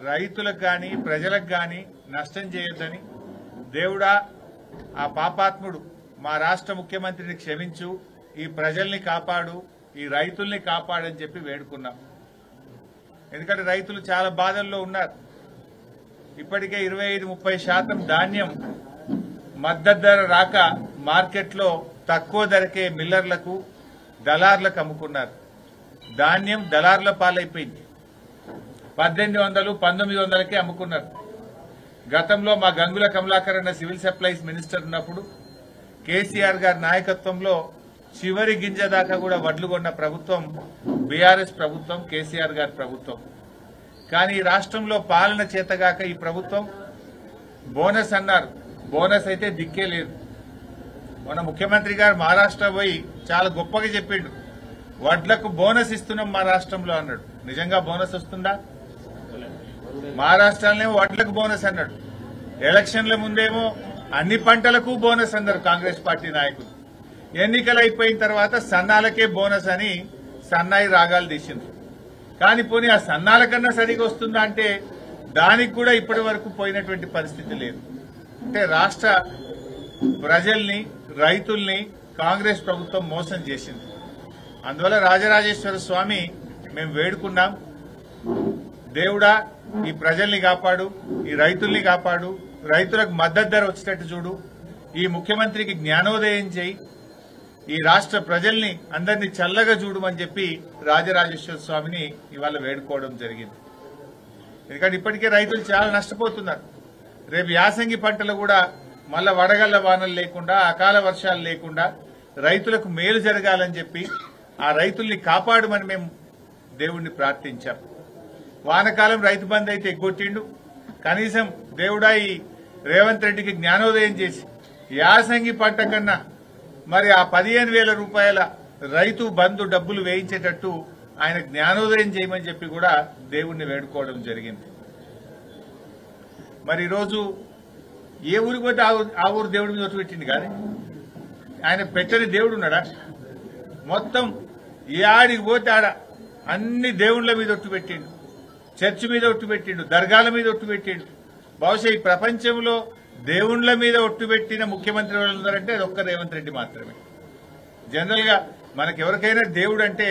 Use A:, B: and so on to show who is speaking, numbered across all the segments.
A: రైతులకు గాని ప్రజలకు గాని నష్టం చేయొద్దని దేవుడా ఆ పాపాత్ముడు మా రాష్ట్ర ముఖ్యమంత్రిని క్షమించు, ఈ ప్రజల్ని కాపాడు, ఈ రైతుల్ని కాపాడని చెప్పి వేడుకున్నాం. ఎందుకంటే రైతులు చాలా బాధల్లో ఉన్నారు. ఇప్పటికే 25-30% ధాన్యం మద్దతు ధర రాక మార్కెట్లో తక్కువ ధరకే మిల్లర్లకు దళార్లకు అమ్ముకున్నారు. ధాన్యం దళార్ల పాలైపోయింది. 1800-1900కే అమ్ముకున్నారు. గతంలో మా గంగుల కమలాకర్ అన్న సివిల్ సప్లైస్ మినిస్టర్ ఉన్నప్పుడు కేసీఆర్ గారి నాయకత్వంలో చివరి గింజ దాకా కూడా వడ్లు కొన్న ప్రభుత్వం బీఆర్ఎస్ ప్రభుత్వం, కేసీఆర్ గారి ప్రభుత్వం. కానీ ఈ రాష్ట్రంలో పాలన చేతగాక ఈ ప్రభుత్వం బోనస్ అన్నారు. బోనస్ అయితే దిక్కే లేదు. మన ముఖ్యమంత్రి గారు మహారాష్ట్ర పోయి చాలా గొప్పగా చెప్పిండు, వడ్లకు బోనస్ ఇస్తున్నాం మా రాష్ట్రంలో అన్నాడు. నిజంగా బోనస్ వస్తుందా? మహారాష్ట్రలోనేమో వడ్లకు బోనస్ అన్నాడు. ఎలక్షన్ల ముందేమో అన్ని పంటలకు బోనస్ అన్నారు కాంగ్రెస్ పార్టీ నాయకులు. ఎన్నికలు అయిపోయిన తర్వాత సన్నాలకే బోనస్ అని సన్నాయి రాగాలు తీసింది. కానీ పోనీ ఆ సన్నాల కన్నా సరిగా వస్తుందా అంటే దానికి కూడా ఇప్పటి వరకు పోయినటువంటి పరిస్థితి లేదు. అంటే రాష్ట్ర ప్రజల్ని, రైతుల్ని కాంగ్రెస్ ప్రభుత్వం మోసం చేసింది. అందువల్ల రాజరాజేశ్వర స్వామి మేము వేడుకున్నాం, దేవుడా ఈ ప్రజల్ని కాపాడు, ఈ రైతుల్ని కాపాడు, రైతులకు మద్దతు ధర వచ్చేటట్టు చూడు, ఈ ముఖ్యమంత్రికి జ్ఞానోదయం చేయి, ఈ రాష్ట్ర ప్రజల్ని అందరినీ చల్లగా చూడమని చెప్పి రాజరాజేశ్వర స్వామిని ఇవాళ వేడుకోవడం జరిగింది. ఎందుకంటే ఇప్పటికే రైతులు చాలా నష్టపోతున్నారు. రేపు యాసంగి పంటలు కూడా మళ్ళా వడగళ్ల వానలు లేకుండా, అకాల వర్షాలు లేకుండా రైతులకు మేలు జరగాలని చెప్పి ఆ రైతుల్ని కాపాడమని మేము దేవుణ్ణి ప్రార్థించాం. వానకాలం రైతు బంధు అయితే ఎగ్గొట్టిండు. కనీసం దేవుడా ఈ రేవంత్ రెడ్డికి జ్ఞానోదయం చేసి యాసంగి పంట కన్నా మరి ఆ 15,000 రూపాయల రైతు బంధు డబ్బులు వేయించేటట్టు ఆయన జ్ఞానోదయం చేయమని చెప్పి కూడా దేవుణ్ణి వేడుకోవడం జరిగింది. మరి ఈరోజు ఏ ఊరికి పోతే ఆ ఊరు దేవుడి మీద ఒట్టు పెట్టింది కానీ ఆయన పెట్టని దేవుడు ఉన్నాడా? మొత్తం ఏ ఆడికి పోతే ఆడ అన్ని దేవుళ్ల మీద ఒట్టు పెట్టిండు, చర్చి మీద ఒట్టు పెట్టిండు, దర్గాల మీద ఒట్టు పెట్టిండు. బహుశా ఈ ప్రపంచంలో దేవుళ్ల మీద ఒట్టు పెట్టిన ముఖ్యమంత్రి వాళ్ళు ఉన్నారంటే అది ఒక్క రేవంత్ రెడ్డి మాత్రమే. జనరల్ గా మనకెవరికైనా దేవుడు అంటే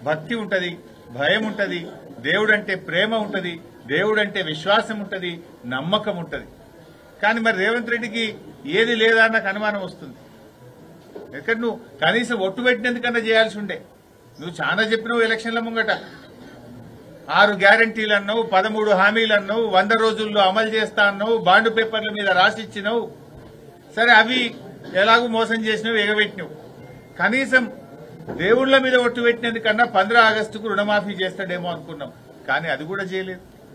A: భక్తి ఉంటది, భయం ఉంటది, దేవుడు అంటే ప్రేమ ఉంటది, దేవుడు అంటే విశ్వాసం ఉంటది, నమ్మకం ఉంటది. కానీ మరి రేవంత్ రెడ్డికి ఏది లేదా నాకు అనుమానం వస్తుంది. ఎక్కడ నువ్వు కనీసం ఒట్టు పెట్టినందుకన్నా చేయాల్సి ఉండే. నువ్వు చాలా చెప్పినావు ఎలక్షన్ల ముంగట, 6 గ్యారంటీలు అన్నావు, 13 హామీలు అన్నావు, 100 రోజుల్లో అమలు చేస్తా అన్నావు, బాండ్ పేపర్ల మీద రాసిచ్చినావు. సరే అవి ఎలాగూ మోసం చేసినావు, ఎగబెట్టినావు. కనీసం దేవుళ్ల మీద ఒట్టు పెట్టినందుకన్నా 15 ఆగస్టుకు రుణమాఫీ చేస్తాడేమో అనుకున్నాం. కానీ అది కూడా చేయలేదు.